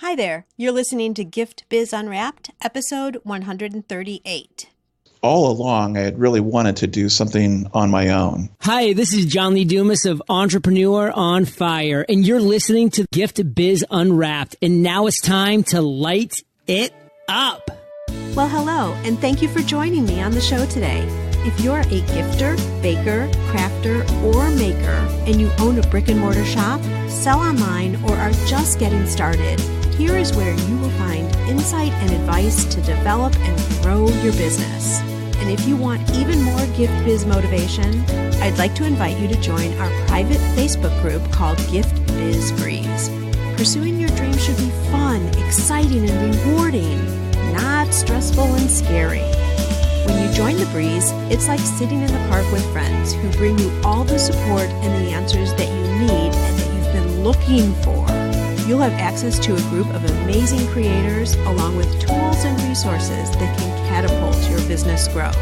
Hi there. You're listening to Gift Biz Unwrapped, episode 138. All along, I had really wanted to do something on my own. Hi, this is John Lee Dumas of Entrepreneur on Fire, and you're listening to Gift Biz Unwrapped, and now it's time to light it up. Well, hello, and thank you for joining me on the show today. If you're a gifter, baker, crafter, or maker, and you own a brick and mortar shop, sell online, or are just getting started, here is where you will find insight and advice to develop and grow your business. And if you want even more Gift Biz motivation, I'd like to invite you to join our private Facebook group called Gift Biz Breeze. Pursuing your dream should be fun, exciting, and rewarding, not stressful and scary. When you join the Breeze, it's like sitting in the park with friends who bring you all the support and the answers that you need and that you've been looking for. You'll have access to a group of amazing creators along with tools and resources that can catapult your business growth.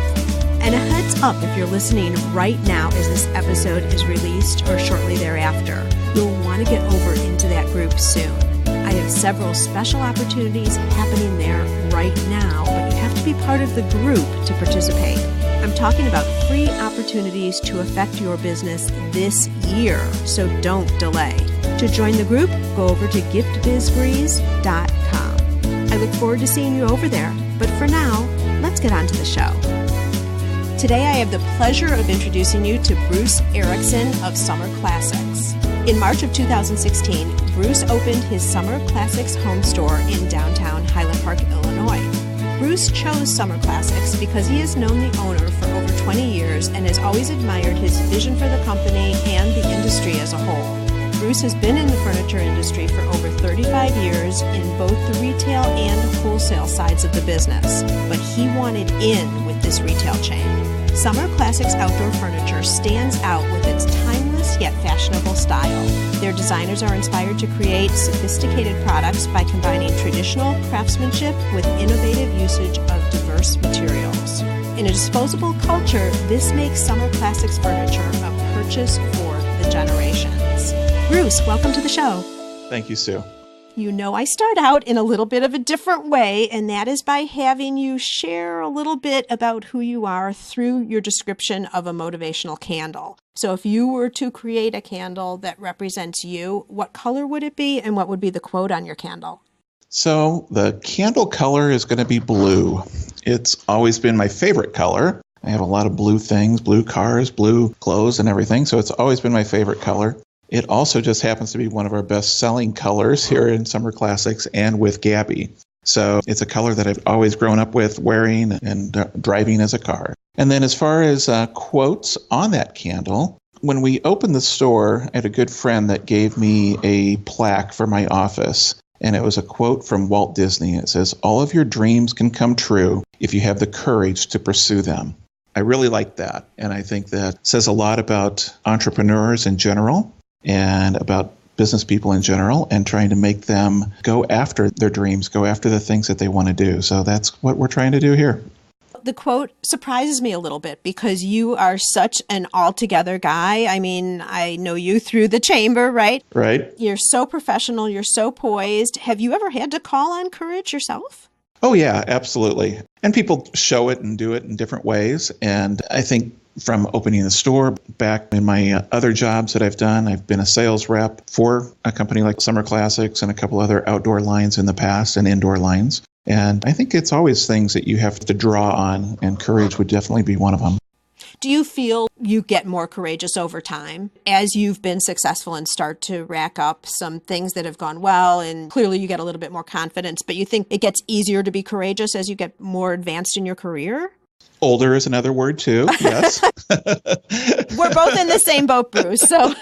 And a heads up if you're listening right now as this episode is released or shortly thereafter, you'll want to get over into that group soon. I have several special opportunities happening there right now, but you have to be part of the group to participate. I'm talking about free opportunities to affect your business this year, so don't delay. To join the group, go over to giftbizbreeze.com. I look forward to seeing you over there, but for now, let's get on to the show. Today I have the pleasure of introducing you to Bruce Erickson of Summer Classics. In March of 2016, Bruce opened his Summer Classics home store in downtown Highland Park, Illinois. Bruce chose Summer Classics because he has known the owner for over 20 years and has always admired his vision for the company and the industry as a whole. Bruce has been in the furniture industry for over 35 years in both the retail and wholesale sides of the business, but he wanted in with this retail chain. Summer Classics outdoor furniture stands out with its timeless yet fashionable style. Their designers are inspired to create sophisticated products by combining traditional craftsmanship with innovative usage of diverse materials. In a disposable culture, this makes Summer Classics furniture a purchase for the generations. Bruce, welcome to the show. Thank you, Sue. You know, I start out in a little bit of a different way, and that is by having you share a little bit about who you are through your description of a motivational candle. So if you were to create a candle that represents you, what color would it be, and what would be the quote on your candle? So the candle color is going to be blue. It's always been my favorite color. I have a lot of blue things, blue cars, blue clothes, and everything, so it's always been my favorite color. It also just happens to be one of our best-selling colors here in Summer Classics and with Gabby. So it's a color that I've always grown up with wearing and driving as a car. And then as far as quotes on that candle, when we opened the store, I had a good friend that gave me a plaque for my office. And it was a quote from Walt Disney. It says, "All of your dreams can come true if you have the courage to pursue them." I really like that. And I think that says a lot about entrepreneurs in general, and about business people in general, and trying to make them go after their dreams, go after the things that they want to do. So that's what we're trying to do here. The quote surprises me a little bit because you are such an all-together guy. I mean, I know you through the chamber, right? Right. You're so professional. You're so poised. Have you ever had to call on courage yourself? Oh, yeah, absolutely. And people show it and do it in different ways. And I think from opening the store back in my other jobs that I've done, I've been a sales rep for a company like Summer Classics and a couple other outdoor lines in the past and indoor lines. And I think it's always things that you have to draw on, and courage would definitely be one of them. Do you feel you get more courageous over time as you've been successful and start to rack up some things that have gone well, and clearly you get a little bit more confidence, but you think it gets easier to be courageous as you get more advanced in your career? Older is another word too, yes. We're both in the same boat, Bruce. So,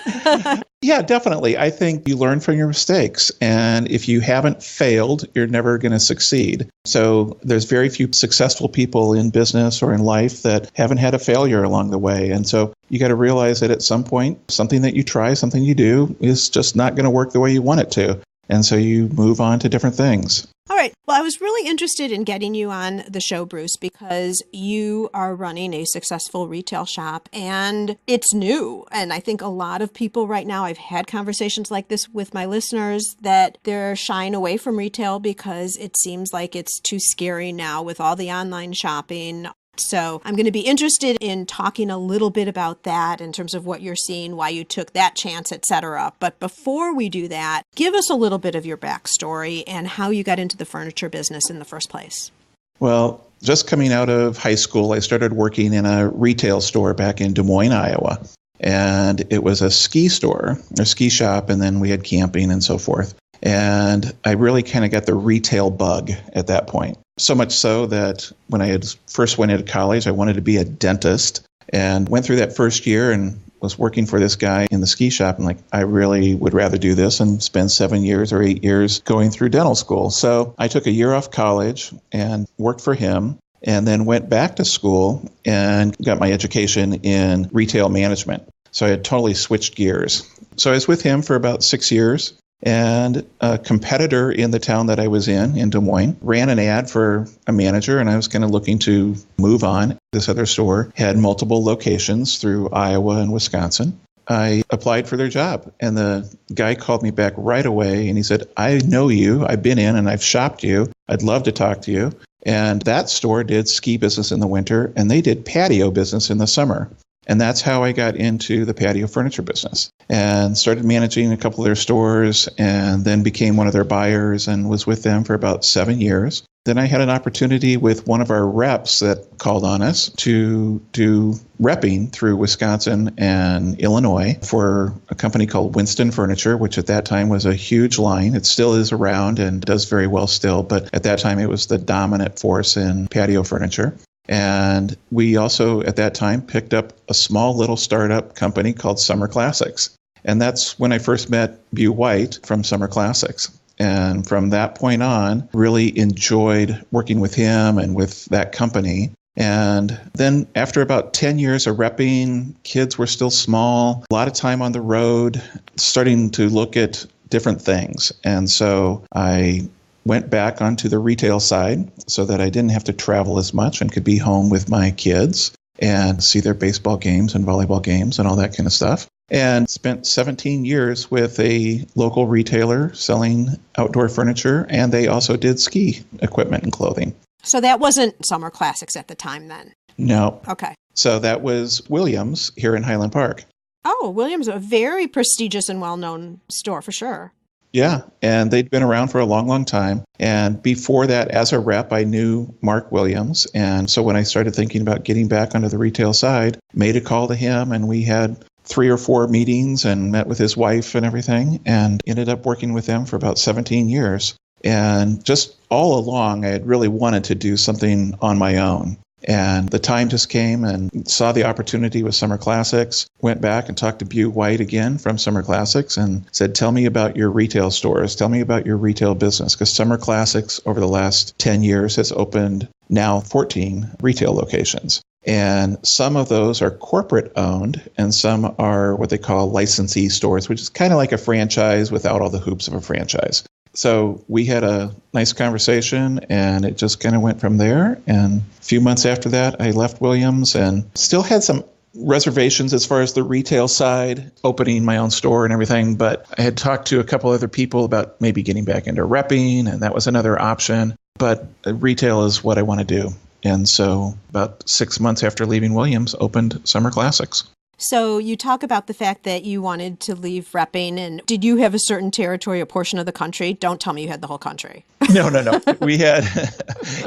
yeah, definitely. I think you learn from your mistakes. And if you haven't failed, you're never going to succeed. So there's very few successful people in business or in life that haven't had a failure along the way. And so you got to realize that at some point, something that you try, something you do is just not going to work the way you want it to. And so you move on to different things. All right. Well, I was really interested in getting you on the show, Bruce, because you are running a successful retail shop and it's new. And I think a lot of people right now, I've had conversations like this with my listeners, that they're shying away from retail because it seems like it's too scary now with all the online shopping. So I'm going to be interested in talking a little bit about that in terms of what you're seeing, why you took that chance, etc. But before we do that, give us a little bit of your backstory and how you got into the furniture business in the first place. Well, just coming out of high school, I started working in a retail store back in Des Moines, Iowa. And it was a ski store, a ski shop, and then we had camping and so forth. And I really kind of got the retail bug at that point. So much so that when I had first went into college, I wanted to be a dentist and went through that first year and was working for this guy in the ski shop. And like, I really would rather do this and spend 7 years or 8 years going through dental school. So I took a year off college and worked for him and then went back to school and got my education in retail management. So I had totally switched gears. So I was with him for about 6 years. And a competitor in the town that I was in Des Moines, ran an ad for a manager, and I was kind of looking to move on. This other store had multiple locations through Iowa and Wisconsin. I applied for their job, and the guy called me back right away, and he said, I know you. I've been in and I've shopped you. I'd love to talk to you. And that store did ski business in the winter, and they did patio business in the summer. And that's how I got into the patio furniture business and started managing a couple of their stores and then became one of their buyers and was with them for about 7 years. Then I had an opportunity with one of our reps that called on us to do repping through Wisconsin and Illinois for a company called Winston Furniture, which at that time was a huge line. It still is around and does very well still, but at that time it was the dominant force in patio furniture. And we also, at that time, picked up a small little startup company called Summer Classics. And that's when I first met Bew White from Summer Classics. And from that point on, really enjoyed working with him and with that company. And then after about 10 years of repping, kids were still small, a lot of time on the road, starting to look at different things. And so I went back onto the retail side so that I didn't have to travel as much and could be home with my kids and see their baseball games and volleyball games and all that kind of stuff. And spent 17 years with a local retailer selling outdoor furniture, and they also did ski equipment and clothing. So that wasn't Summer Classics at the time then? No. Okay. So that was Williams here in Highland Park. Oh, Williams, a very prestigious and well-known store for sure. Yeah, and they'd been around for a long, long time. And before that, as a rep, I knew Mark Williams. And so when I started thinking about getting back onto the retail side, made a call to him, and we had 3 or 4 meetings and met with his wife and everything, and ended up working with them for about 17 years. And just all along, I had really wanted to do something on my own. And the time just came and saw the opportunity with Summer Classics, went back and talked to Bew White again from Summer Classics and said, tell me about your retail stores. Tell me about your retail business. Because Summer Classics over the last 10 years has opened now 14 retail locations. And some of those are corporate owned and some are what they call licensee stores, which is kind of like a franchise without all the hoops of a franchise. So we had a nice conversation and it just kind of went from there. And a few months after that, I left Williams and still had some reservations as far as the retail side, opening my own store and everything. But I had talked to a couple other people about maybe getting back into repping, and that was another option. But retail is what I want to do. And so about 6 months after leaving Williams, opened Summer Classics. So you talk about the fact that you wanted to leave repping, and did you have a certain territory, a portion of the country? Don't tell me you had the whole country. No. We had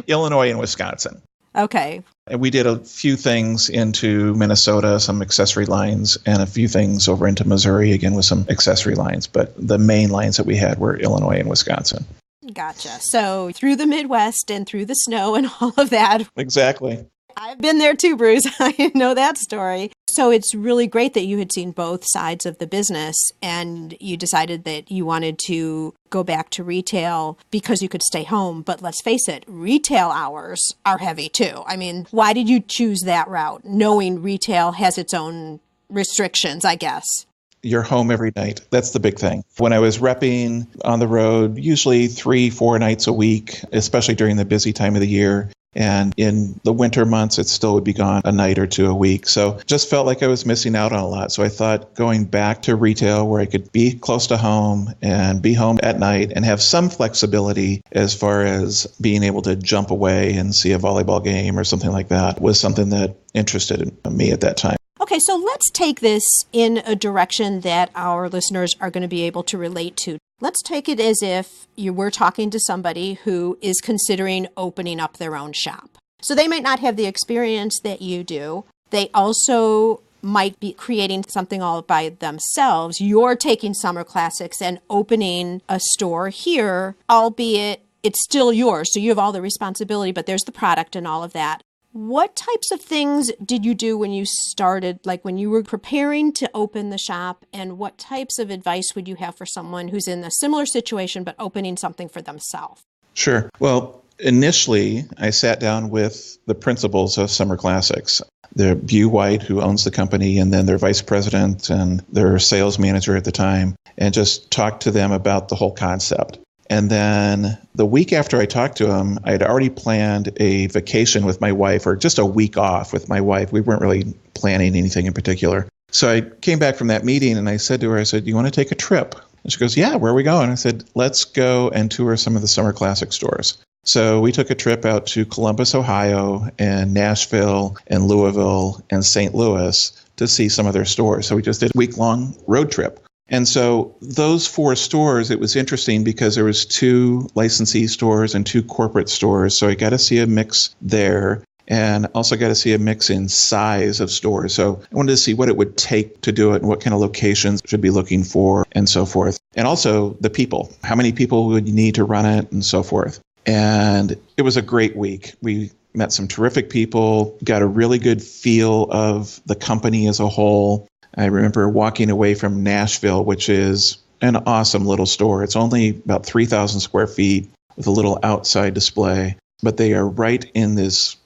Illinois and Wisconsin. Okay. And we did a few things into Minnesota, some accessory lines, and a few things over into Missouri, again, with some accessory lines. But the main lines that we had were Illinois and Wisconsin. Gotcha. So through the Midwest and through the snow and all of that. Exactly. I've been there too, Bruce. I know that story. So it's really great that you had seen both sides of the business and you decided that you wanted to go back to retail because you could stay home. But let's face it, retail hours are heavy too. I mean, why did you choose that route, knowing retail has its own restrictions, I guess? you're home every night. That's the big thing. When I was repping on the road, usually 3-4 nights a week, especially during the busy time of the year. And in the winter months, it still would be gone a night or two a week. So just felt like I was missing out on a lot. So I thought going back to retail where I could be close to home and be home at night and have some flexibility as far as being able to jump away and see a volleyball game or something like that was something that interested me at that time. Okay, so let's take this in a direction that our listeners are going to be able to relate to. Let's take it as if you were talking to somebody who is considering opening up their own shop. So they might not have the experience that you do. They also might be creating something all by themselves. You're taking Summer Classics and opening a store here, albeit it's still yours. So you have all the responsibility, but there's the product and all of that. What types of things did you do when you started, like when you were preparing to open the shop, and what types of advice would you have for someone who's in a similar situation but opening something for themselves? Sure. Well, initially, I sat down with the principals of Summer Classics. The Bew White, who owns the company, and then their vice president and their sales manager at the time, and just talked to them about the whole concept. And then the week after I talked to him, I had already planned a vacation with my wife, or just a week off with my wife. We weren't really planning anything in particular. So I came back from that meeting and I said to her, I said, "Do you want to take a trip?" And she goes, "Yeah, where are we going?" I said, "Let's go and tour some of the Summer Classic stores." So we took a trip out to Columbus, Ohio, and Nashville, and Louisville, and St. Louis to see some of their stores. So we just did a week-long road trip. And so those 4 stores, it was interesting because there was 2 licensee stores and 2 corporate stores. So I got to see a mix there, and also got to see a mix in size of stores. So I wanted to see what it would take to do it and what kind of locations should be looking for and so forth. And also the people, how many people would you need to run it and so forth. And it was a great week. We met some terrific people, got a really good feel of the company as a whole. I remember walking away from Nashville, which is an awesome little store. It's only about 3,000 square feet with a little outside display, but they are right in this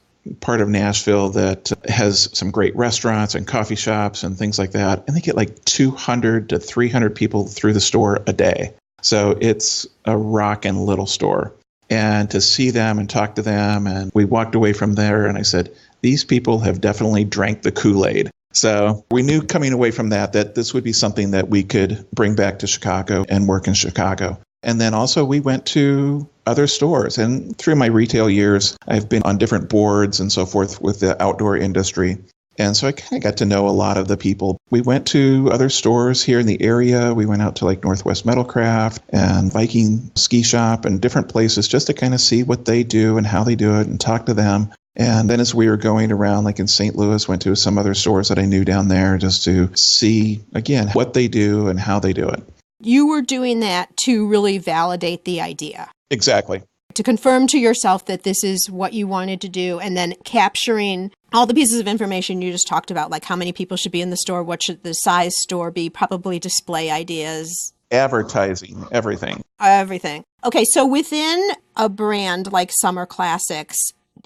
part of Nashville that has some great restaurants and coffee shops and things like that. And they get like 200 to 300 people through the store a day. So it's a rockin' little store. And to see them and talk to them, and we walked away from there and I said, these people have definitely drank the Kool-Aid. So we knew coming away from that this would be something that we could bring back to Chicago and work in Chicago. And then also we went to other stores. And through my retail years, I've been on different boards and so forth with the outdoor industry. And so I kind of got to know a lot of the people. We went to other stores here in the area. We went out to like Northwest Metalcraft and Viking Ski Shop and different places just to kind of see what they do and how they do it and talk to them. And then as we were going around, like in St. Louis, went to some other stores that I knew down there just to see, again, what they do and how they do it. You were doing that to really validate the idea. Exactly. To confirm to yourself that this is what you wanted to do, and then capturing all the pieces of information you just talked about, like how many people should be in the store, what should the size store be, probably display ideas. Advertising, everything. Everything. Okay, so within a brand like Summer Classics,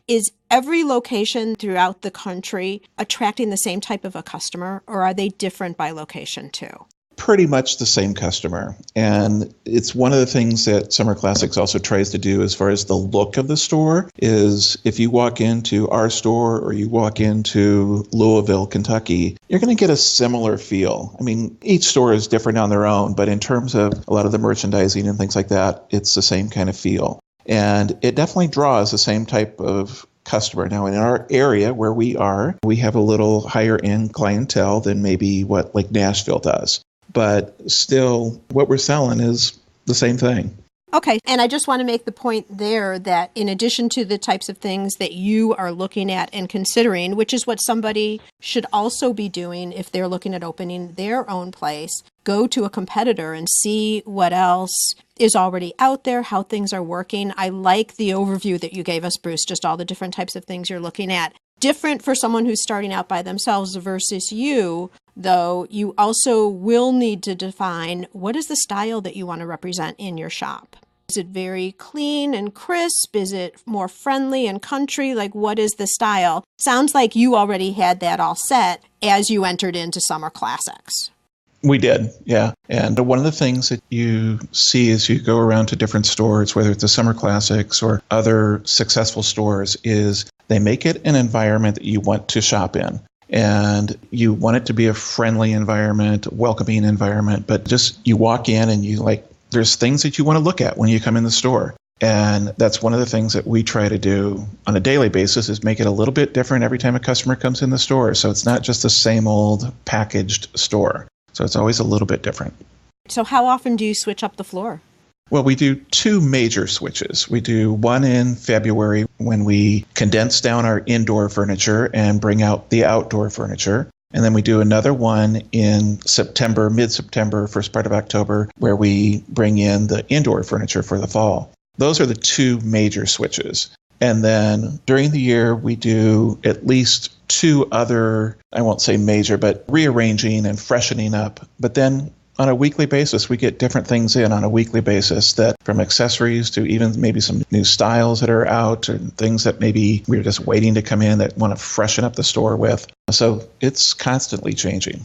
is every location throughout the country attracting the same type of a customer, or are they different by location too? Pretty much the same customer. And it's one of the things that Summer Classics also tries to do as far as the look of the store is if you walk into our store or you walk into Louisville, Kentucky, you're going to get a similar feel. I mean, each store is different on their own, but in terms of a lot of the merchandising and things like that, it's the same kind of feel. And it definitely draws the same type of customer. Now, in our area where we are, we have a little higher end clientele than maybe what like Nashville does. But still, what we're selling is the same thing. Okay. And I just want to make the point there that in addition to the types of things that you are looking at and considering, which is what somebody should also be doing if they're looking at opening their own place, go to a competitor and see what else is already out there, how things are working. I like the overview that you gave us, Bruce, just all the different types of things you're looking at. Different for someone who's starting out by themselves versus you, though, you also will need to define what is the style that you want to represent in your shop. Is it very clean and crisp? Is it more friendly and country? Like, what is the style? Sounds like you already had that all set as you entered into Summer Classics. We did, yeah. And one of the things that you see as you go around to different stores, whether it's the Summer Classics or other successful stores, is they make it an environment that you want to shop in. And you want it to be a friendly environment, welcoming environment, but just you walk in and there's things that you want to look at when you come in the store. And that's one of the things that we try to do on a daily basis is make it a little bit different every time a customer comes in the store. So it's not just the same old packaged store. So it's always a little bit different. So how often do you switch up the floor? Well, we do two major switches. We do one in February when we condense down our indoor furniture and bring out the outdoor furniture. And then we do another one in September, mid-September, first part of October, where we bring in the indoor furniture for the fall. Those are the two major switches. And then during the year, we do at least two other, I won't say major, but rearranging and freshening up. But then on a weekly basis, we get different things in on a weekly basis, that from accessories to even maybe some new styles that are out and things that maybe we're just waiting to come in that want to freshen up the store with. So it's constantly changing.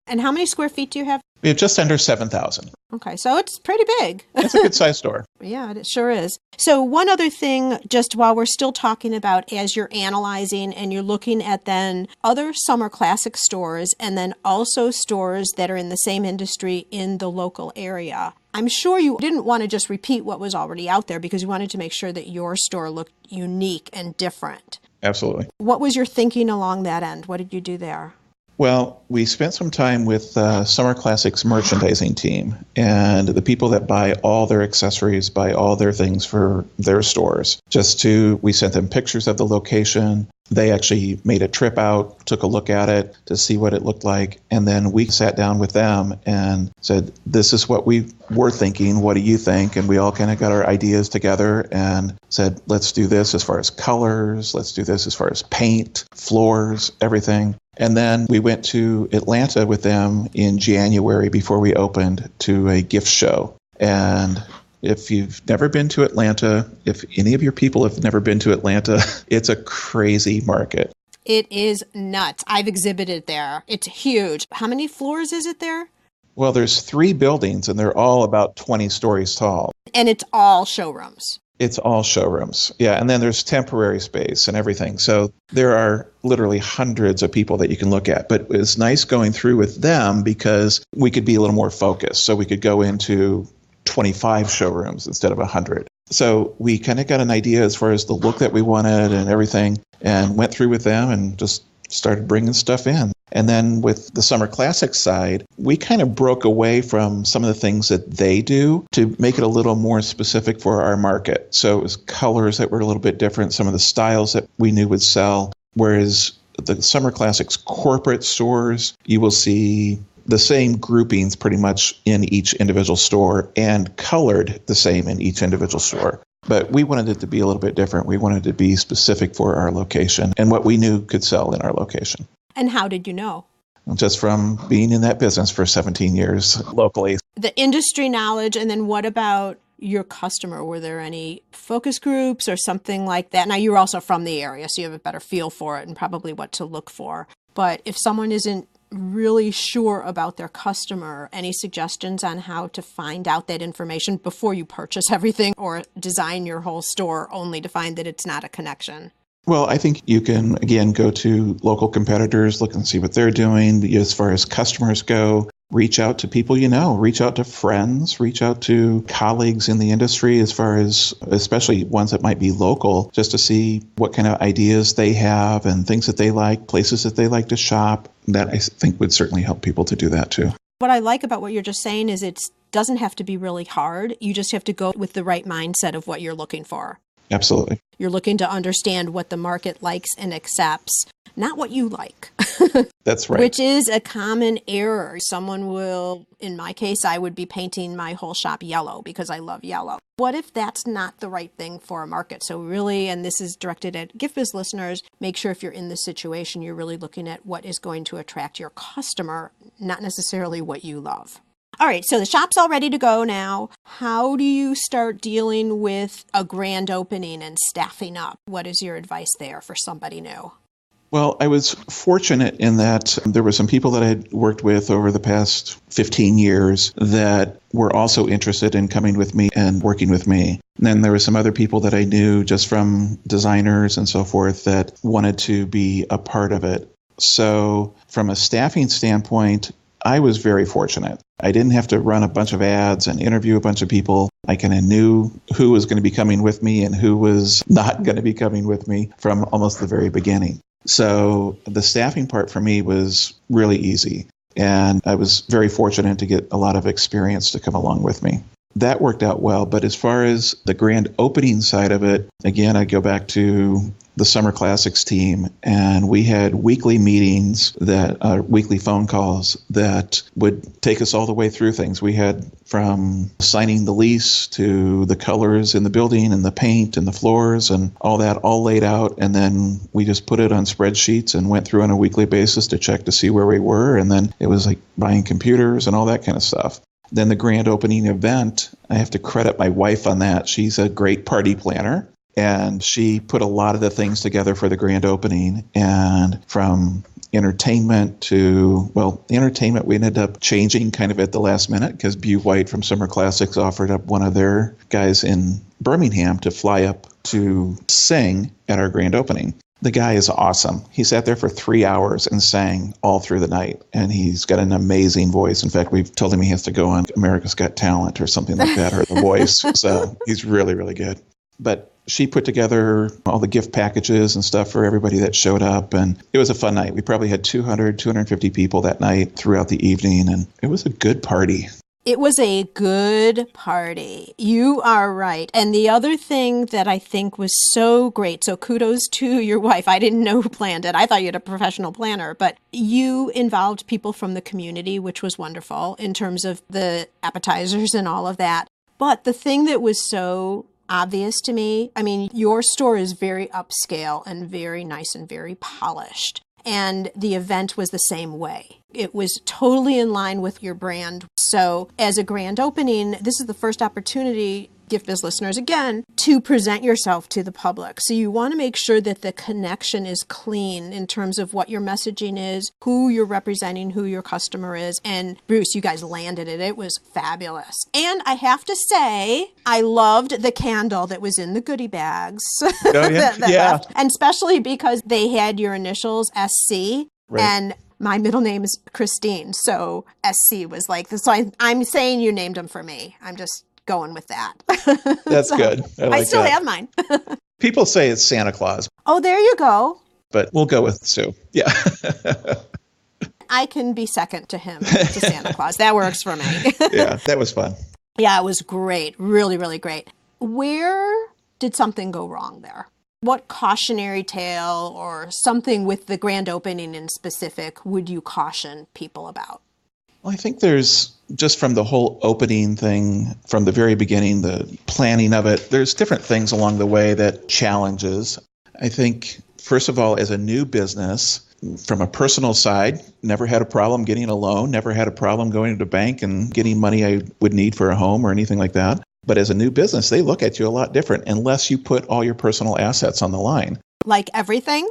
And how many square feet do you have? We have just under 7,000. Okay, so it's pretty big. It's a good size store. Yeah, it sure is. So one other thing, just while we're still talking about as you're analyzing and you're looking at then other Summer Classic stores and then also stores that are in the same industry in the local area. I'm sure you didn't want to just repeat what was already out there because you wanted to make sure that your store looked unique and different. Absolutely. What was your thinking along that end? What did you do there? Well, we spent some time with Summer Classics merchandising team and the people that buy all their accessories, buy all their things for their stores. We sent them pictures of the location. They actually made a trip out, took a look at it to see what it looked like. And then we sat down with them and said, this is what we were thinking. What do you think? And we all kind of got our ideas together and said, let's do this as far as colors. Let's do this as far as paint, floors, everything. And then we went to Atlanta with them in January before we opened to a gift show. And if you've never been to Atlanta, if any of your people have never been to Atlanta, it's a crazy market. It is nuts. I've exhibited there. It's huge. How many floors is it there? Well, there's 3 buildings and they're all about 20 stories tall. And it's all showrooms. It's all showrooms. Yeah. And then there's temporary space and everything. So there are literally hundreds of people that you can look at. But it's nice going through with them because we could be a little more focused. So we could go into 25 showrooms instead of 100. So we kind of got an idea as far as the look that we wanted and everything and went through with them and just started bringing stuff in. And then with the Summer Classics side, we kind of broke away from some of the things that they do to make it a little more specific for our market. So it was colors that were a little bit different, some of the styles that we knew would sell. Whereas the Summer Classics corporate stores, you will see the same groupings pretty much in each individual store and colored the same in each individual store. But we wanted it to be a little bit different. We wanted it to be specific for our location and what we knew could sell in our location. And how did you know? Just from being in that business for 17 years locally. The industry knowledge, and then what about your customer? Were there any focus groups or something like that? Now, you're also from the area, so you have a better feel for it and probably what to look for. But if someone isn't really sure about their customer, any suggestions on how to find out that information before you purchase everything or design your whole store only to find that it's not a connection? Well, I think you can, again, go to local competitors, look and see what they're doing. As far as customers go, reach out to people you know, reach out to friends, reach out to colleagues in the industry as far as, especially ones that might be local, just to see what kind of ideas they have and things that they like, places that they like to shop. That I think would certainly help people to do that too. What I like about what you're just saying is it doesn't have to be really hard. You just have to go with the right mindset of what you're looking for. Absolutely. You're looking to understand what the market likes and accepts, not what you like. That's right. Which is a common error. Someone will, in my case, I would be painting my whole shop yellow because I love yellow. What if that's not the right thing for a market? So really, and this is directed at Gift Biz listeners, make sure if you're in this situation, you're really looking at what is going to attract your customer, not necessarily what you love. All right, so the shop's all ready to go now. How do you start dealing with a grand opening and staffing up? What is your advice there for somebody new? Well, I was fortunate in that there were some people that I had worked with over the past 15 years that were also interested in coming with me and working with me. And then there were some other people that I knew just from designers and so forth that wanted to be a part of it. So from a staffing standpoint, I was very fortunate. I didn't have to run a bunch of ads and interview a bunch of people. I kind of knew who was going to be coming with me and who was not going to be coming with me from almost the very beginning. So the staffing part for me was really easy. And I was very fortunate to get a lot of experience to come along with me. That worked out well. But as far as the grand opening side of it, again, I go back to the Summer Classics team, and we had weekly meetings weekly phone calls that would take us all the way through things. We had from signing the lease to the colors in the building and the paint and the floors and all that all laid out. And then we just put it on spreadsheets and went through on a weekly basis to check to see where we were. And then it was like buying computers and all that kind of stuff. Then the grand opening event, I have to credit my wife on that. She's a great party planner. And she put a lot of the things together for the grand opening. And from entertainment to, the entertainment we ended up changing kind of at the last minute because Bew White from Summer Classics offered up one of their guys in Birmingham to fly up to sing at our grand opening. The guy is awesome. He sat there for 3 hours and sang all through the night. And he's got an amazing voice. In fact, we've told him he has to go on America's Got Talent or something like that, or The Voice. So he's really, really good. But she put together all the gift packages and stuff for everybody that showed up. And it was a fun night. We probably had 250 people that night throughout the evening. And it was a good party. It was a good party. You are right. And the other thing that I think was so great, so kudos to your wife. I didn't know who planned it. I thought you had a professional planner, but you involved people from the community, which was wonderful in terms of the appetizers and all of that. But the thing that was so obvious to me, I mean, your store is very upscale and very nice and very polished. And the event was the same way. It was totally in line with your brand. So as a grand opening, this is the first opportunity, Gift Biz listeners, again, to present yourself to the public. So you want to make sure that the connection is clean in terms of what your messaging is, who you're representing, who your customer is. And Bruce, you guys landed it. It was fabulous. And I have to say, I loved the candle that was in the goodie bags. Oh, yeah. Yeah. Left. And especially because they had your initials SC. Right. And my middle name is Christine. So SC was like, so I'm saying you named them for me. I'm just going with that. That's so good. I still have mine. People say it's Santa Claus. Oh, there you go. But we'll go with Sue. Yeah. I can be second to him, to Santa Claus. That works for me. Yeah, that was fun. Yeah, it was great. Really, really great. Where did something go wrong there? What cautionary tale or something with the grand opening in specific would you caution people about? Well, I think there's just from the whole opening thing, from the very beginning, the planning of it, there's different things along the way that challenges. I think, first of all, as a new business, from a personal side, never had a problem getting a loan, never had a problem going to the bank and getting money I would need for a home or anything like that. But as a new business, they look at you a lot different unless you put all your personal assets on the line. Like everything?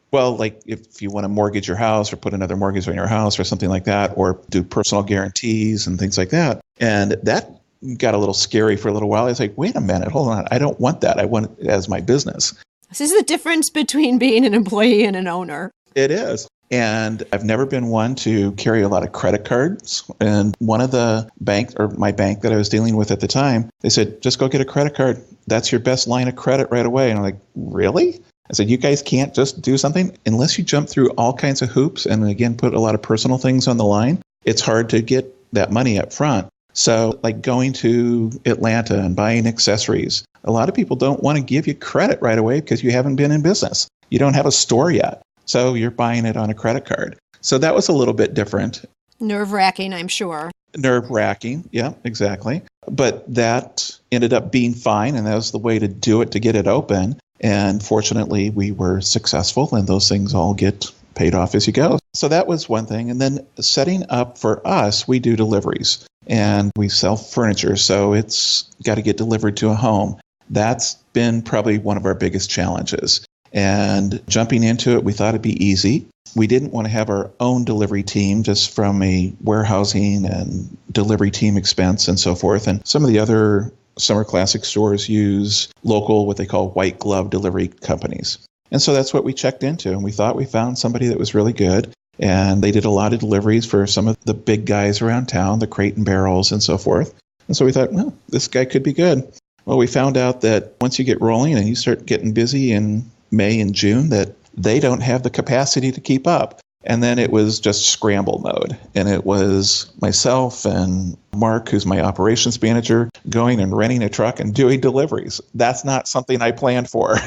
Well, like if you want to mortgage your house or put another mortgage on your house or something like that, or do personal guarantees and things like that. And that got a little scary for a little while. I was like, wait a minute, hold on. I don't want that. I want it as my business. This is the difference between being an employee and an owner. It is. And I've never been one to carry a lot of credit cards. And one of the banks, or my bank that I was dealing with at the time, they said, just go get a credit card. That's your best line of credit right away. And I'm like, really? I said, you guys can't just do something unless you jump through all kinds of hoops and again, put a lot of personal things on the line. It's hard to get that money up front. So like going to Atlanta and buying accessories, a lot of people don't want to give you credit right away because you haven't been in business. You don't have a store yet. So you're buying it on a credit card. So that was a little bit different. Nerve-wracking, I'm sure. Nerve-wracking. Yeah, exactly. But that ended up being fine. And that was the way to do it, to get it open. And fortunately, we were successful and those things all get paid off as you go. So that was one thing. And then setting up for us, we do deliveries and we sell furniture. So it's got to get delivered to a home. That's been probably one of our biggest challenges. And jumping into it, we thought it'd be easy. We didn't want to have our own delivery team just from a warehousing and delivery team expense and so forth. And some of the other Summer Classic stores use local, what they call white glove delivery companies. And so that's what we checked into. And we thought we found somebody that was really good. And they did a lot of deliveries for some of the big guys around town, the Crate and Barrels and so forth. And so we thought, well, this guy could be good. Well, we found out that once you get rolling and you start getting busy in May and June, that they don't have the capacity to keep up. And then it was just scramble mode. And it was myself and Mark, who's my operations manager, going and renting a truck and doing deliveries. That's not something I planned for.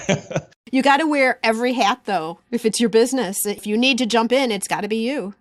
You got to wear every hat, though, if it's your business. If you need to jump in, it's got to be you.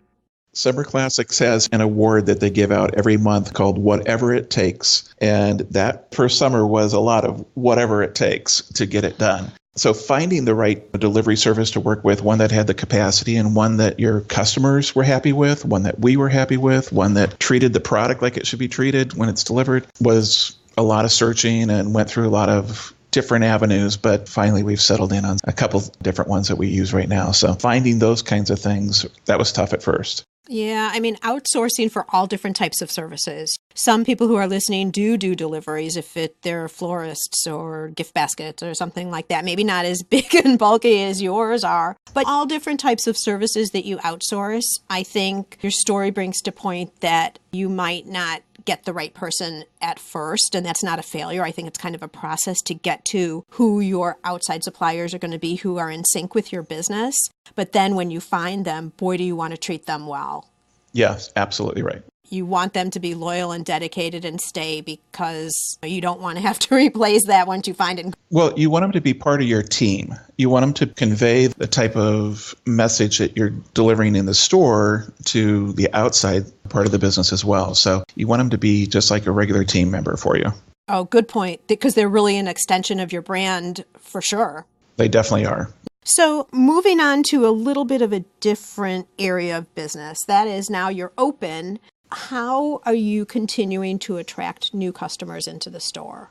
Summer Classics has an award that they give out every month called Whatever It Takes. And that for summer was a lot of whatever it takes to get it done. So finding the right delivery service to work with, one that had the capacity and one that your customers were happy with, one that we were happy with, one that treated the product like it should be treated when it's delivered, was a lot of searching and went through a lot of different avenues. But finally, we've settled in on a couple different ones that we use right now. So finding those kinds of things, that was tough at first. Yeah, I mean, outsourcing for all different types of services. Some people who are listening do deliveries if they're florists or gift baskets or something like that. Maybe not as big and bulky as yours are, but all different types of services that you outsource. I think your story brings to point that you might not get the right person at first, and that's not a failure. I think it's kind of a process to get to who your outside suppliers are going to be, who are in sync with your business. But then when you find them, boy, do you want to treat them well. Yes, absolutely right. You want them to be loyal and dedicated and stay because you don't want to have to replace that once you find it. Well, you want them to be part of your team. You want them to convey the type of message that you're delivering in the store to the outside part of the business as well. So you want them to be just like a regular team member for you. Oh, good point. Because they're really an extension of your brand for sure. They definitely are. So moving on to a little bit of a different area of business, that is now you're open. How are you continuing to attract new customers into the store?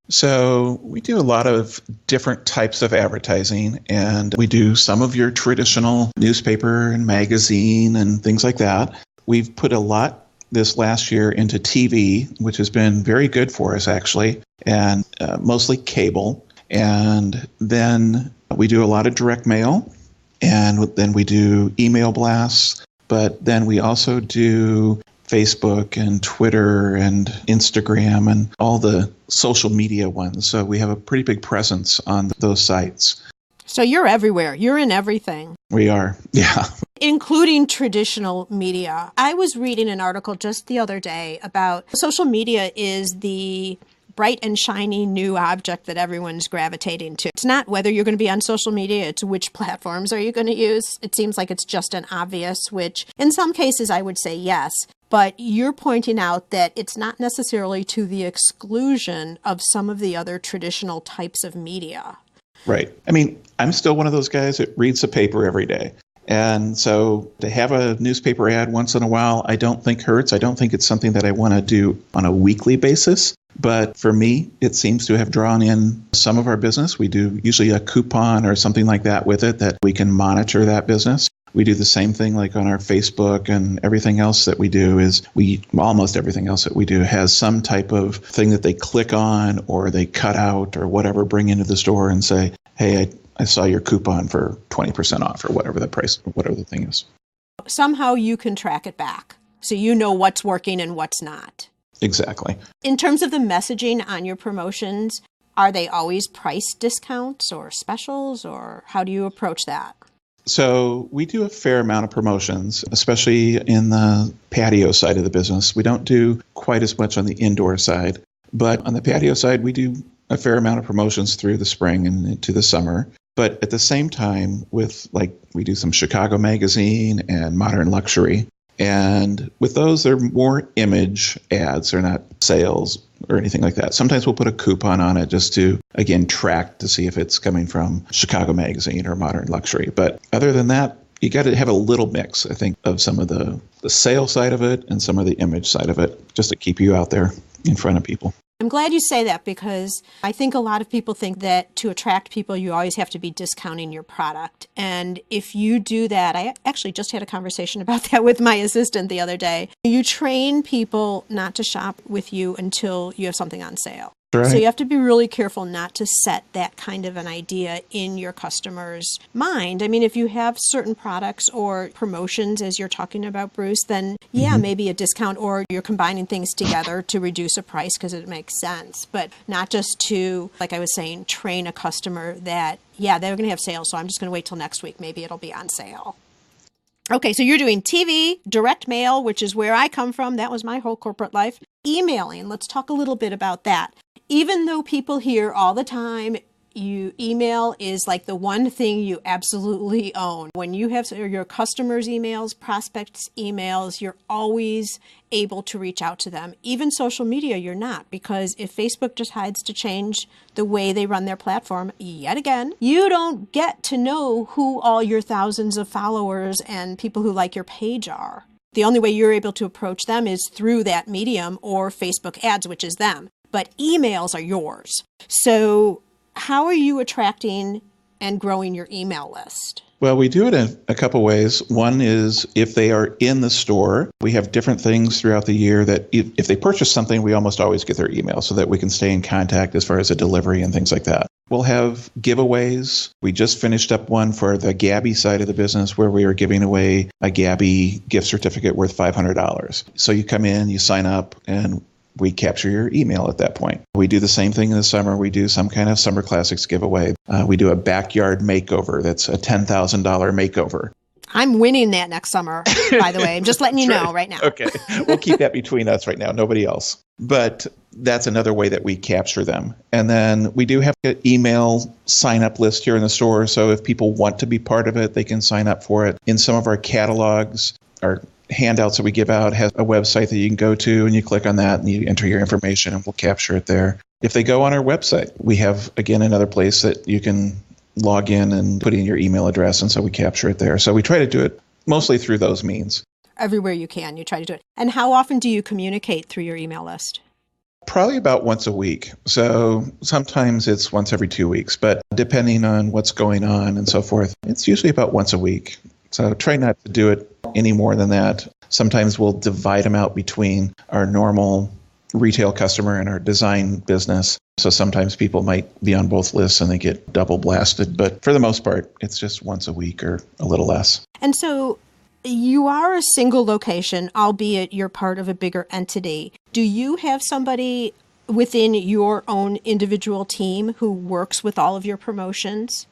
So we do a lot of different types of advertising, and we do some of your traditional newspaper and magazine and things like that. We've put a lot this last year into TV, which has been very good for us actually, and mostly cable. And then we do a lot of direct mail, and then we do email blasts, but then we also do Facebook and Twitter and Instagram and all the social media ones. So we have a pretty big presence on those sites. So you're everywhere. You're in everything. We are, yeah. Including traditional media. I was reading an article just the other day about social media is the bright and shiny new object that everyone's gravitating to. It's not whether you're going to be on social media, it's which platforms are you going to use. It seems like it's just an obvious switch. In some cases, I would say yes, but you're pointing out that it's not necessarily to the exclusion of some of the other traditional types of media. Right. I mean, I'm still one of those guys that reads the paper every day. And so to have a newspaper ad once in a while, I don't think hurts. I don't think it's something that I want to do on a weekly basis. But for me, it seems to have drawn in some of our business. We do usually a coupon or something like that with it that we can monitor that business. We do the same thing like on our Facebook, and everything else that we do is almost everything else that we do has some type of thing that they click on or they cut out or whatever, bring into the store and say, hey, I saw your coupon for 20% off or whatever the price, or whatever the thing is. Somehow you can track it back so you know what's working and what's not. Exactly. In terms of the messaging on your promotions, are they always price discounts or specials, or how do you approach that? So we do a fair amount of promotions, especially in the patio side of the business. We don't do quite as much on the indoor side, but on the patio side, we do a fair amount of promotions through the spring and into the summer. But at the same time, we do some Chicago Magazine and Modern Luxury. And with those, they're more image ads. They're not sales or anything like that. Sometimes we'll put a coupon on it just to, again, track to see if it's coming from Chicago Magazine or Modern Luxury. But other than that, you got to have a little mix, I think, of some of the sales side of it and some of the image side of it, just to keep you out there in front of people. I'm glad you say that because I think a lot of people think that to attract people, you always have to be discounting your product. And if you do that, I actually just had a conversation about that with my assistant the other day. You train people not to shop with you until you have something on sale. Right. So you have to be really careful not to set that kind of an idea in your customer's mind. I mean, if you have certain products or promotions, as you're talking about, Bruce, then maybe a discount, or you're combining things together to reduce a price because it makes sense. But not just to, like I was saying, train a customer that, they're going to have sales, so I'm just going to wait till next week. Maybe it'll be on sale. Okay, so you're doing TV, direct mail, which is where I come from. That was my whole corporate life. Emailing, let's talk a little bit about that. Even though people hear all the time, email is like the one thing you absolutely own. When you have your customers' emails, prospects' emails, you're always able to reach out to them. Even social media, you're not, because if Facebook decides to change the way they run their platform, yet again, you don't get to know who all your thousands of followers and people who like your page are. The only way you're able to approach them is through that medium or Facebook ads, which is them. But emails are yours. So how are you attracting and growing your email list? Well, we do it in a couple ways. One is if they are in the store, we have different things throughout the year that if they purchase something, we almost always get their email so that we can stay in contact as far as a delivery and things like that. We'll have giveaways. We just finished up one for the Gabby side of the business where we were giving away a Gabby gift certificate worth $500. So you come in, you sign up, and we capture your email at that point. We do the same thing in the summer. We do some kind of Summer Classics giveaway. We do a backyard makeover. That's a $10,000 makeover. I'm winning that next summer, by the way. I'm just letting you know right now. Okay. We'll keep that between us right now. Nobody else. But that's another way that we capture them. And then we do have an email sign-up list here in the store. So if people want to be part of it, they can sign up for it. In some of our catalogs, our handouts that we give out has a website that you can go to, and you click on that and you enter your information and we'll capture it there. If they go on our website, we have, again, another place that you can log in and put in your email address, and so we capture it there. So we try to do it mostly through those means. Everywhere you can, you try to do it. And how often do you communicate through your email list? Probably about once a week. So sometimes it's once every 2 weeks, but depending on what's going on and so forth, it's usually about once a week. So try not to do it any more than that. Sometimes we'll divide them out between our normal retail customer and our design business. So sometimes people might be on both lists and they get double blasted. But for the most part, it's just once a week or a little less. And so you are a single location, albeit you're part of a bigger entity. Do you have somebody within your own individual team who works with all of your promotions?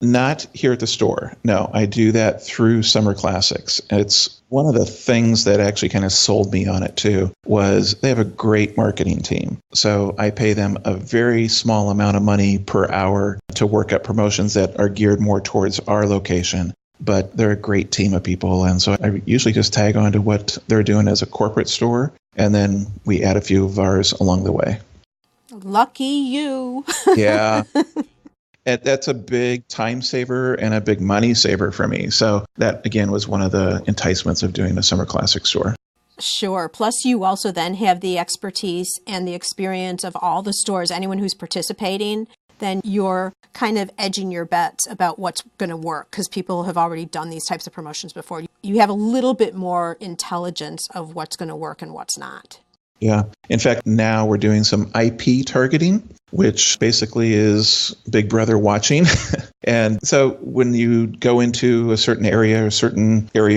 Not here at the store. No, I do that through Summer Classics. It's one of the things that actually kind of sold me on it too, was they have a great marketing team. So I pay them a very small amount of money per hour to work up promotions that are geared more towards our location. But they're a great team of people. And so I usually just tag on to what they're doing as a corporate store, and then we add a few of ours along the way. Lucky you. Yeah. That's a big time saver and a big money saver for me. So that, again, was one of the enticements of doing the Summer Classic store. Sure. Plus, you also then have the expertise and the experience of all the stores, anyone who's participating. Then you're kind of edging your bets about what's going to work because people have already done these types of promotions before. You have a little bit more intelligence of what's going to work and what's not. Yeah. In fact, now we're doing some IP targeting, which basically is Big Brother watching. And so when you go into a certain area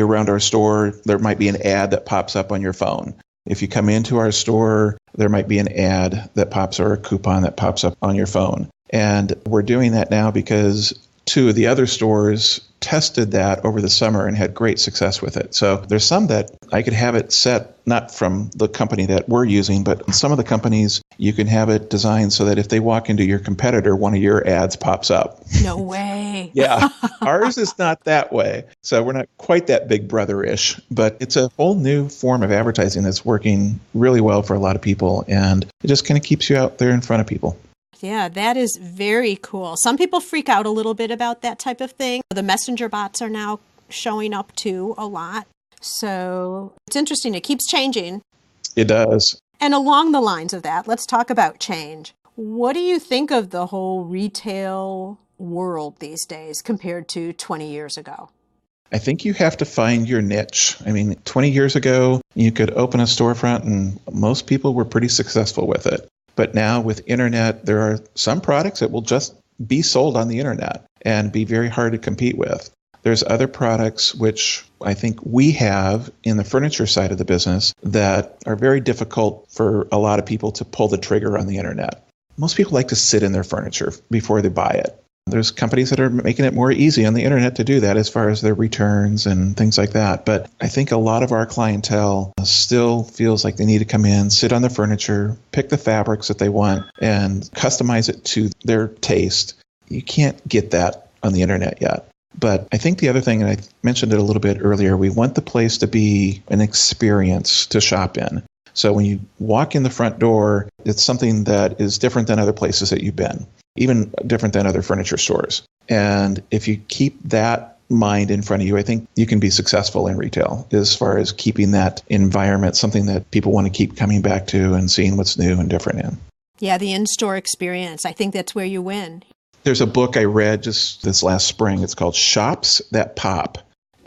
around our store, there might be an ad that pops up on your phone. If you come into our store, there might be an ad that pops or a coupon that pops up on your phone. And we're doing that now because 2 of the other stores tested that over the summer and had great success with it. So there's some that I could have it set, not from the company that we're using, but some of the companies you can have it designed so that if they walk into your competitor, one of your ads pops up. No way. Yeah. Ours is not that way. So we're not quite that Big Brother-ish, but it's a whole new form of advertising that's working really well for a lot of people. And it just kind of keeps you out there in front of people. Yeah, that is very cool. Some people freak out a little bit about that type of thing. The messenger bots are now showing up too a lot. So it's interesting. It keeps changing. It does. And along the lines of that, let's talk about change. What do you think of the whole retail world these days compared to 20 years ago? I think you have to find your niche. I mean, 20 years ago, you could open a storefront and most people were pretty successful with it. But now with internet, there are some products that will just be sold on the internet and be very hard to compete with. There's other products which I think we have in the furniture side of the business that are very difficult for a lot of people to pull the trigger on the internet. Most people like to sit in their furniture before they buy it. There's companies that are making it more easy on the internet to do that as far as their returns and things like that. But I think a lot of our clientele still feels like they need to come in, sit on the furniture, pick the fabrics that they want, and customize it to their taste. You can't get that on the internet yet. But I think the other thing, and I mentioned it a little bit earlier, we want the place to be an experience to shop in. So when you walk in the front door, it's something that is different than other places that you've been, even different than other furniture stores. And if you keep that mind in front of you, I think you can be successful in retail as far as keeping that environment, something that people want to keep coming back to and seeing what's new and different in. Yeah, the in-store experience. I think that's where you win. There's a book I read just this last spring. It's called Shops That Pop.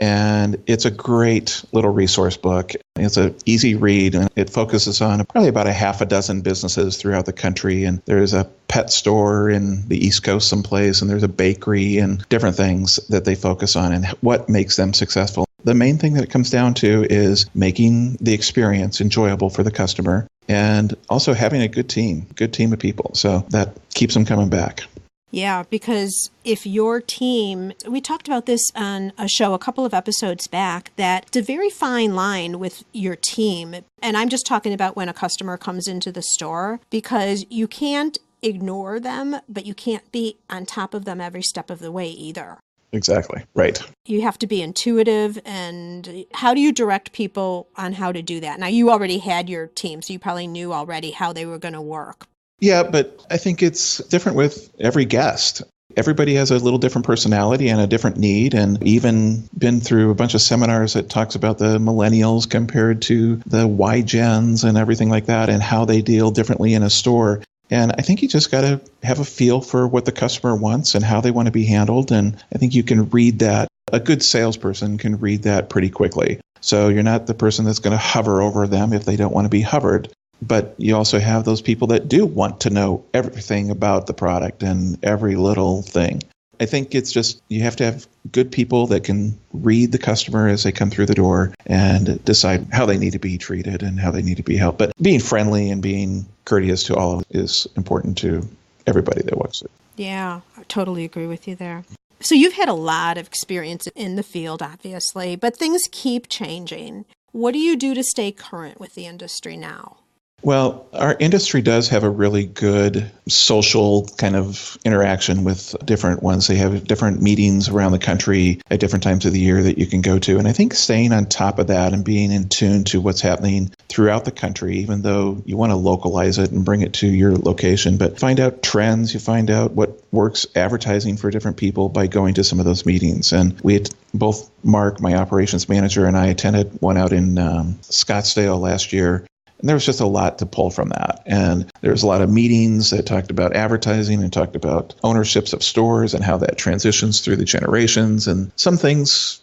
And it's a great little resource book. It's an easy read, and it focuses on probably about a half a dozen businesses throughout the country. And there's a pet store in the East Coast someplace, and there's a bakery and different things that they focus on and what makes them successful. The main thing that it comes down to is making the experience enjoyable for the customer and also having a good team of people. So that keeps them coming back. Yeah, because if your team, we talked about this on a show a couple of episodes back, that it's a very fine line with your team. And I'm just talking about when a customer comes into the store, because you can't ignore them, but you can't be on top of them every step of the way either. Exactly. Right. You have to be intuitive. And how do you direct people on how to do that? Now, you already had your team, so you probably knew already how they were going to work. Yeah, but I think it's different with every guest. Everybody has a little different personality and a different need, and even been through a bunch of seminars that talks about the millennials compared to the Y-gens and everything like that and how they deal differently in a store. And I think you just got to have a feel for what the customer wants and how they want to be handled. And I think you can read that. A good salesperson can read that pretty quickly. So you're not the person that's going to hover over them if they don't want to be hovered. But you also have those people that do want to know everything about the product and every little thing. I think it's just you have to have good people that can read the customer as they come through the door and decide how they need to be treated and how they need to be helped. But being friendly and being courteous to all of it is important to everybody that walks it. Yeah, I totally agree with you there. So you've had a lot of experience in the field, obviously, but things keep changing. What do you do to stay current with the industry now? Well, our industry does have a really good social kind of interaction with different ones. They have different meetings around the country at different times of the year that you can go to. And I think staying on top of that and being in tune to what's happening throughout the country, even though you want to localize it and bring it to your location, but find out trends, you find out what works advertising for different people by going to some of those meetings. And we had both Mark, my operations manager, and I attended one out in Scottsdale last year. And there was just a lot to pull from that. And there was a lot of meetings that talked about advertising and talked about ownerships of stores and how that transitions through the generations. And some things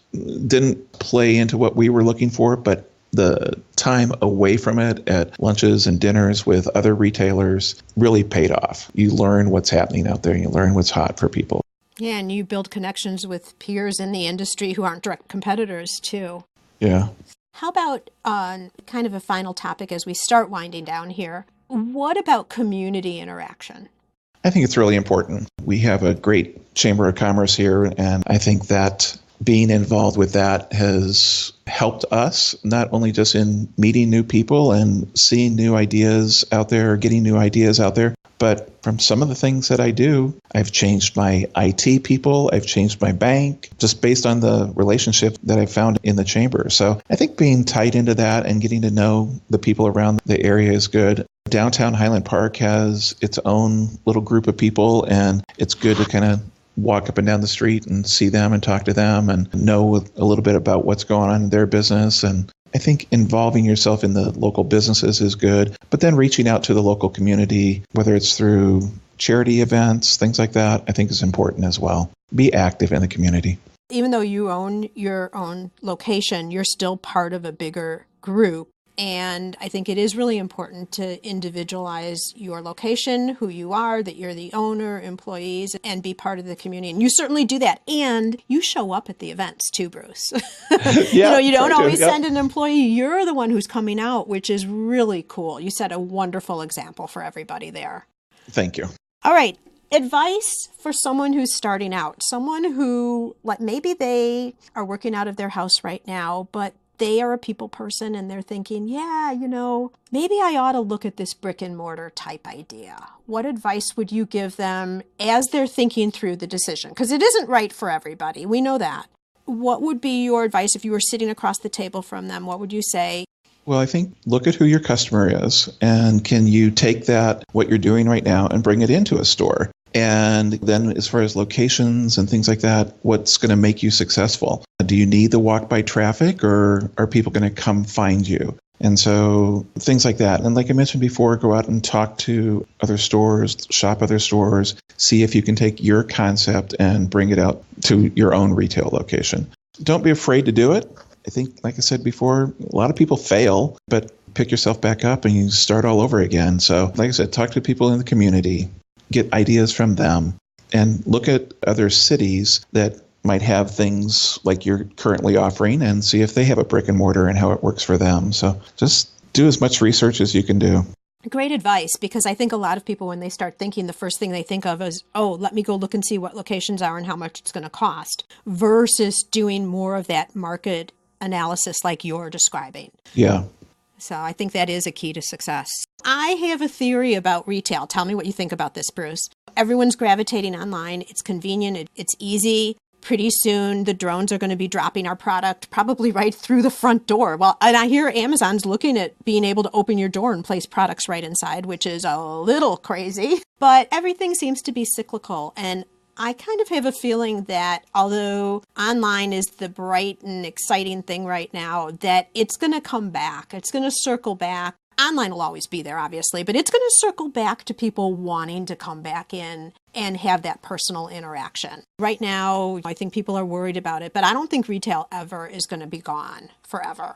didn't play into what we were looking for, but the time away from it at lunches and dinners with other retailers really paid off. You learn what's happening out there. You learn what's hot for people. Yeah, and you build connections with peers in the industry who aren't direct competitors, too. Yeah. How about on kind of a final topic as we start winding down here? What about community interaction? I think it's really important. We have a great Chamber of Commerce here, and I think that being involved with that has helped us, not only just in meeting new people and seeing new ideas out there, or getting new ideas out there, but from some of the things that I do, I've changed my IT people, I've changed my bank, just based on the relationship that I found in the chamber. So I think being tied into that and getting to know the people around the area is good. Downtown Highland Park has its own little group of people, and it's good to kind of walk up and down the street and see them and talk to them and know a little bit about what's going on in their business. And I think involving yourself in the local businesses is good, but then reaching out to the local community, whether it's through charity events, things like that, I think is important as well. Be active in the community. Even though you own your own location, you're still part of a bigger group. And I think it is really important to individualize your location, who you are, that you're the owner, employees, and be part of the community. And you certainly do that. And you show up at the events too, Bruce. Yeah, you don't always send an employee. You're the one who's coming out, which is really cool. You set a wonderful example for everybody there. Thank you. All right. Advice for someone who's starting out, someone who, like, maybe they are working out of their house right now, but they are a people person and they're thinking, yeah, maybe I ought to look at this brick and mortar type idea. What advice would you give them as they're thinking through the decision? Because it isn't right for everybody. We know that. What would be your advice if you were sitting across the table from them? What would you say? Well, I think look at who your customer is, and can you take that, what you're doing right now, and bring it into a store? And then as far as locations and things like that, what's going to make you successful? Do you need the walk-by traffic, or are people going to come find you? And so things like that. And like I mentioned before, go out and talk to other stores, shop other stores, see if you can take your concept and bring it out to your own retail location. Don't be afraid to do it. I think, like I said before, a lot of people fail, but pick yourself back up and you start all over again. So like I said, talk to people in the community, get ideas from them, and look at other cities that might have things like you're currently offering and see if they have a brick and mortar and how it works for them. So just do as much research as you can do. Great advice, because I think a lot of people, when they start thinking, the first thing they think of is, oh, let me go look and see what locations are and how much it's going to cost, versus doing more of that market analysis like you're describing. Yeah. So I think that is a key to success. I have a theory about retail. Tell me what you think about this, Bruce. Everyone's gravitating online. It's convenient. It's easy. Pretty soon, the drones are going to be dropping our product probably right through the front door. Well, and I hear Amazon's looking at being able to open your door and place products right inside, which is a little crazy. But everything seems to be cyclical. And I kind of have a feeling that although online is the bright and exciting thing right now, that it's going to come back. It's going to circle back. Online will always be there, obviously, but it's going to circle back to people wanting to come back in and have that personal interaction. Right now, I think people are worried about it, but I don't think retail ever is going to be gone forever.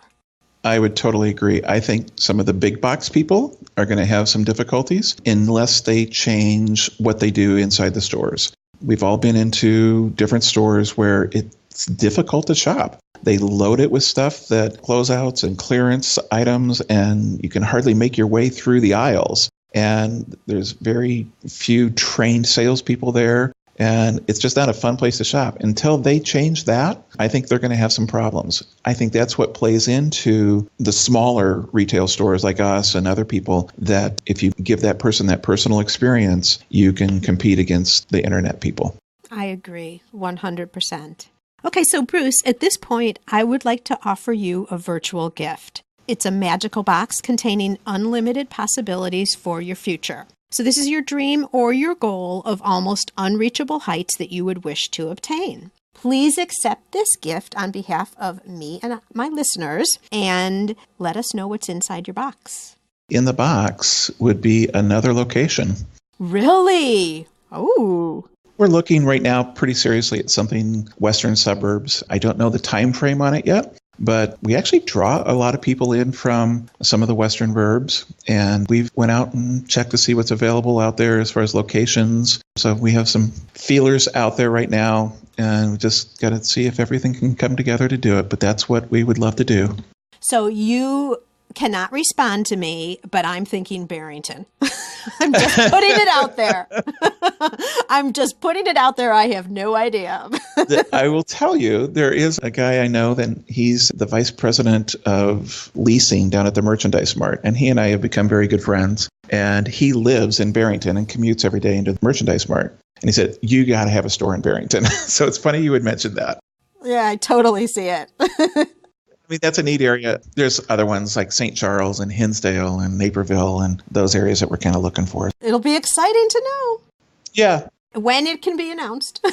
I would totally agree. I think some of the big box people are going to have some difficulties unless they change what they do inside the stores. We've all been into different stores where it's difficult to shop. They load it with stuff that closeouts and clearance items, and you can hardly make your way through the aisles. And there's very few trained salespeople there, and it's just not a fun place to shop. Until they change that, I think they're going to have some problems. I think that's what plays into the smaller retail stores like us and other people, that if you give that person that personal experience, you can compete against the internet people. I agree 100%. Okay, so Bruce, at this point, I would like to offer you a virtual gift. It's a magical box containing unlimited possibilities for your future. So this is your dream or your goal of almost unreachable heights that you would wish to obtain. Please accept this gift on behalf of me and my listeners, and let us know what's inside your box. In the box would be another location. Really? Oh. We're looking right now pretty seriously at something western suburbs. I don't know the time frame on it yet, but we actually draw a lot of people in from some of the western burbs, and we've went out and checked to see what's available out there as far as locations. So we have some feelers out there right now, and we just got to see if everything can come together to do it. But that's what we would love to do. So you cannot respond to me, but I'm thinking Barrington. I'm just putting it out there. I'm just putting it out there. I have no idea. I will tell you, there is a guy I know that he's the vice president of leasing down at the Merchandise Mart, and he and I have become very good friends. And he lives in Barrington and commutes every day into the Merchandise Mart. And he said, you got to have a store in Barrington. So it's funny you would mention that. Yeah, I totally see it. I mean, that's a neat area. There's other ones like St. Charles and Hinsdale and Naperville and those areas that we're kind of looking for. It'll be exciting to know. Yeah. When it can be announced.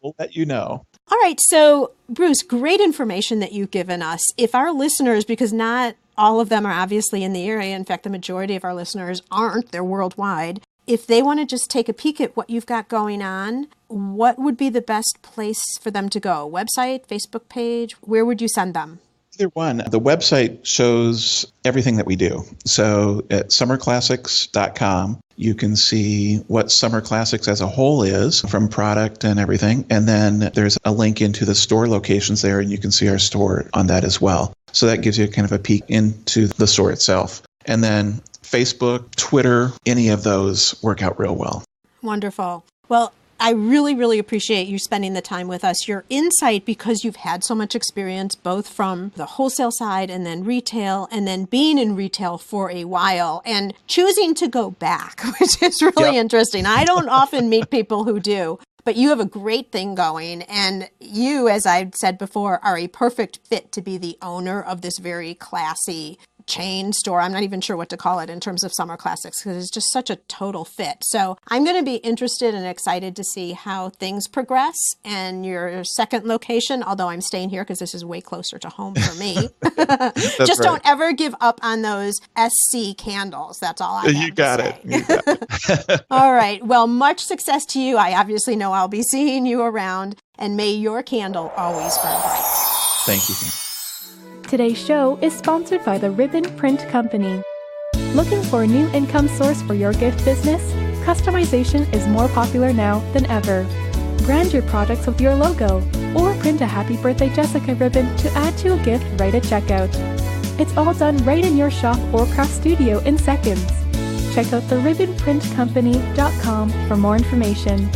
We'll let you know. All right. So, Bruce, great information that you've given us. If our listeners, because not all of them are obviously in the area, in fact, the majority of our listeners aren't, they're worldwide. If they want to just take a peek at what you've got going on, what would be the best place for them to go? Website, Facebook page? Where would you send them? Either one. The website shows everything that we do. So at summerclassics.com, you can see what Summer Classics as a whole is from product and everything. And then there's a link into the store locations there, and you can see our store on that as well. So that gives you kind of a peek into the store itself. And then Facebook, Twitter, any of those work out real well. Wonderful. Well, I really, really appreciate you spending the time with us. Your insight, because you've had so much experience, both from the wholesale side and then retail, and then being in retail for a while and choosing to go back, which is really interesting. I don't often meet people who do. But you have a great thing going, and you, as I've said before, are a perfect fit to be the owner of this very classy chain store. I'm not even sure what to call it in terms of Summer Classics because it's just such a total fit. So I'm going to be interested and excited to see how things progress and your second location, although I'm staying here because this is way closer to home for me. Just don't ever give up on those SC candles. That's all I have You got to say. it. You got it. All right. Well, much success to you. I obviously know I'll be seeing you around, and may your candle always burn bright. Thank you. Today's show is sponsored by the Ribbon Print Company. Looking for a new income source for your gift business? Customization is more popular now than ever. Brand your products with your logo, or print a Happy Birthday Jessica ribbon to add to a gift right at checkout. It's all done right in your shop or craft studio in seconds. Check out theribbonprintcompany.com for more information.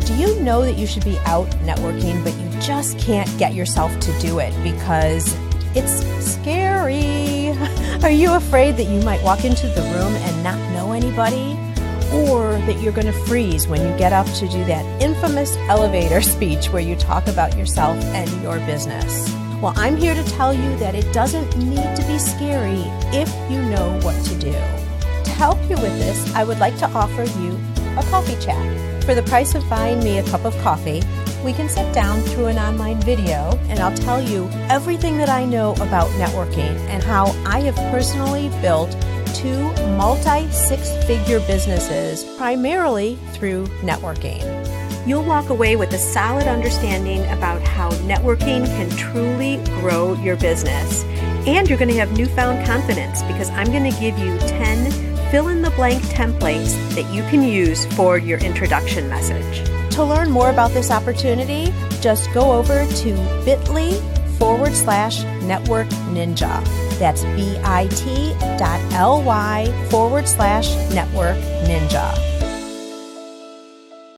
Do you know that you should be out networking, but you just can't get yourself to do it because it's scary? Are you afraid that you might walk into the room and not know anybody? Or that you're going to freeze when you get up to do that infamous elevator speech where you talk about yourself and your business? Well, I'm here to tell you that it doesn't need to be scary if you know what to do. To help you with this, I would like to offer you a coffee chat. For the price of buying me a cup of coffee, we can sit down through an online video and I'll tell you everything that I know about networking and how I have personally built 2 multi-six-figure businesses primarily through networking. You'll walk away with a solid understanding about how networking can truly grow your business. And you're going to have newfound confidence because I'm going to give you 10 fill-in-the-blank templates that you can use for your introduction message. To learn more about this opportunity, just go over to bit.ly/network ninja. That's bit.ly/network ninja.